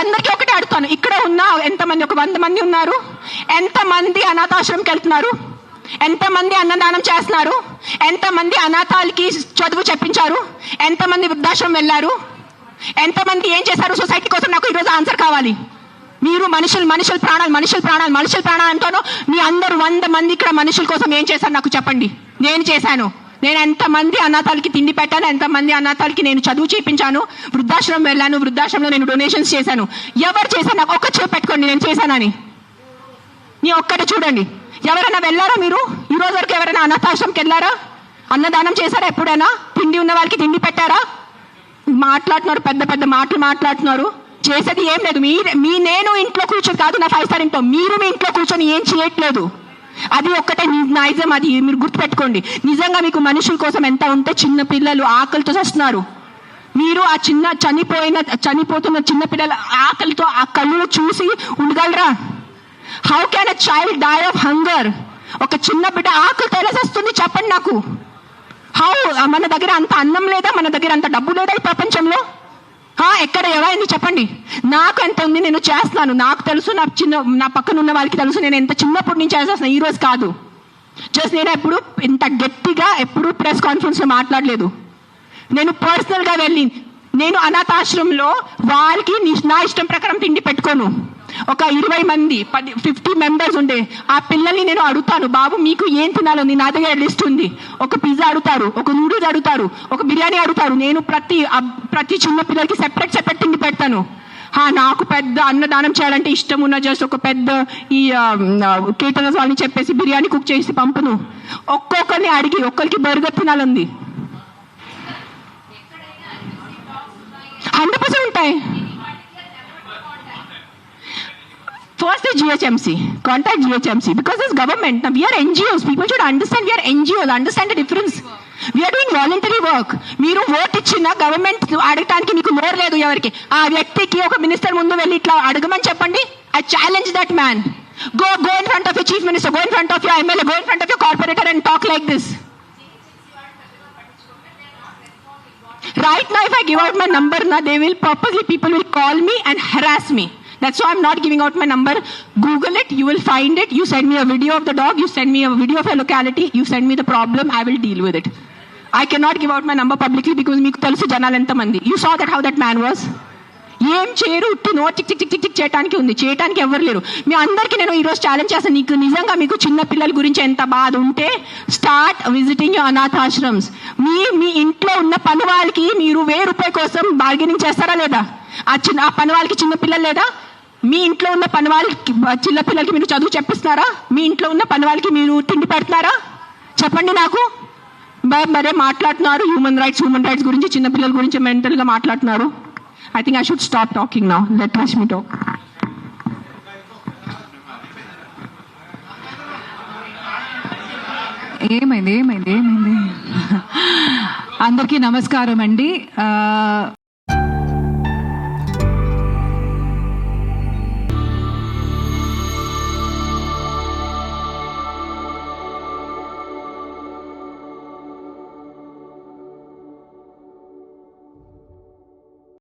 అందరికీ ఒకటే అడుగుతాను, ఇక్కడ ఉన్న ఎంతమంది, ఒక 100 మంది ఉన్నారు, ఎంతమంది అనాథాశ్రమంకి వెళ్తున్నారు, ఎంతమంది అన్నదానం చేస్తున్నారు, ఎంతమంది అనాథాలకి చదువు చెప్పించారు, ఎంతమంది వృద్ధాశ్రమం వెళ్ళారు, ఎంతమంది ఏం చేశారు సొసైటీ కోసం? నాకు ఈరోజు ఆన్సర్ కావాలి. మీరు మనుషుల ప్రాణాలు అంటాను. మీ అందరూ 100 మంది ఇక్కడ మనుషుల కోసం ఏం చేశారు నాకు చెప్పండి. నేను చేశాను. నేను ఎంతమంది అనాథాలకి తిండి పెట్టాను, ఎంతమంది అనాథాలకి నేను చదువు చేయించాను, వృద్ధాశ్రమం వెళ్ళాను, వృద్ధాశ్రమంలో నేను డొనేషన్స్ చేశాను. ఎవరు చేశాను? నాకు ఒక్క చేయి పెట్టుకోండి నేను చేశానని. నీ ఒక్కటి చూడండి. ఎవరైనా వెళ్ళారా మీరు? ఈ రోజు వరకు ఎవరైనా అనాథాశ్రమంకి వెళ్ళారా? అన్నదానం చేశారా? ఎప్పుడైనా తిండి ఉన్న వాళ్ళకి తిండి పెట్టారా? మాట్లాడుతున్నారు, పెద్ద పెద్ద మాటలు మాట్లాడుతున్నారు. చేసేది ఏం లేదు. నేను ఇంట్లో కూర్చొని కాదు, నా 5 స్టార్ ఇంట్లో, మీరు మీ ఇంట్లో కూర్చొని ఏం చేయట్లేదు. అది ఒక్కటే నైజం. అది మీరు గుర్తుపెట్టుకోండి. నిజంగా మీకు మనుషుల కోసం ఎంత ఉంటే, చిన్న పిల్లలు ఆకలితో వస్తున్నారు. మీరు ఆ చనిపోతున్న చిన్న పిల్లల ఆకలితో ఆ కళ్ళు చూసి ఉండగలరా? How can a child die of hunger? ఒక చిన్న బిడ్డ ఆకలితో ఎలా వస్తుంది చెప్పండి నాకు. హౌ? మన దగ్గర అంత అన్నం లేదా? మన దగ్గర అంత డబ్బు లేదా ఈ ప్రపంచంలో? ఎక్కడ ఎవరైంది చెప్పండి. నాకు ఎంత ఉంది, నేను చేస్తున్నాను. నాకు తెలుసు, నా పక్కన ఉన్న వాళ్ళకి తెలుసు. నేను ఎంత చిన్నప్పటి నుంచి చేసేస్తున్నాను, ఈ రోజు కాదు. జస్ట్ నేను ఎప్పుడు ఇంత గట్టిగా ఎప్పుడు ప్రెస్ కాన్ఫరెన్స్ లో మాట్లాడలేదు. నేను పర్సనల్ గా వెళ్ళి, నేను అనాథాశ్రమంలో వాళ్ళకి నా ఇష్టం ప్రకారం తిండి పెట్టుకోను. ఒక 20 మంది 50 మెంబర్స్ ఉండే ఆ పిల్లల్ని నేను అడుగుతాను, బాబు మీకు ఏం తినాలని? నా దగ్గర లిస్ట్ ఉంది. ఒక పిజ్జా అడుగుతారు, ఒక నూడిల్స్ అడుగుతారు, ఒక బిర్యానీ అడుగుతారు. నేను ప్రతి చిన్న పిల్లలకి సెపరేట్ తిండి పెడతాను. నాకు పెద్ద అన్నదానం చేయాలంటే ఇష్టం ఉన్న జస్ట్ ఒక పెద్ద ఈ కేటరర్స్ వాళ్ళని చెప్పేసి బిర్యానీ కుక్ చేసి పంపును. ఒక్కొక్కరిని అడిగి ఒక్కరికి బర్గర్ తినాలంది. 100% ఉంటాయి. First is GHMC. Contact GHMC because it's government. Now we are NGOs. People should understand we are NGOs. Understand the difference. We are doing voluntary work. మీరు ఓట్ ఇచ్చిన గవర్నమెంట్ అడగటానికి మీకు నోరు లేదు ఎవరికి. ఆ వ్యక్తికి ఒక మినిస్టర్ ముందు వెళ్ళి ఇట్లా అడగమని చెప్పండి. I challenge that man. Go in front of your chief minister. Go in front of your MLA. Go in front of your corporator and talk like this. Right now, if I give out my number, they will purposely, people will call me and harass me. That's why I'm not giving out my number. Google it, you will find it. You send me a video of the dog, you send me a video of a locality, you send me the problem, I will deal with it. I cannot give out my number publicly because meeku telusu janalu enta mandi. You saw that how that man was. ఏం చేయరు, ఉట్టి no చిక్ చిక్ చిక్ చిక్ చేయడానికి ఉంది. చేయడానికి ఎవరు లేరు. మీ అందరికీ నేను ఈరోజు ఛాలెంజ్ చేస్తాను. నీకు నిజంగా మీకు చిన్న పిల్లల గురించి ఎంత బాధ ఉంటే స్టార్ట్ విజిటింగ్ యువర్ అనాథాశ్రమ్స్. మీ ఇంట్లో ఉన్న పని వాళ్ళకి మీరు ₹1000 కోసం బార్గెనింగ్ చేస్తారా లేదా? ఆ పని వాళ్ళకి చిన్న పిల్లలు లేదా? మీ ఇంట్లో ఉన్న పని వాళ్ళకి చిన్న పిల్లలకి మీరు చదువు చెప్పిస్తున్నారా? మీ ఇంట్లో ఉన్న పని వాళ్ళకి మీరు తిండి పెడుతున్నారా? చెప్పండి నాకు. మరే మాట్లాడుతున్నారు హ్యూమన్ రైట్స్ గురించి, చిన్న పిల్లల గురించి మెంటల్ గా మాట్లాడుతున్నారు. I think I should stop talking now. Let Rashmi talk. ఏమైంది అందరికీ నమస్కారం అండి.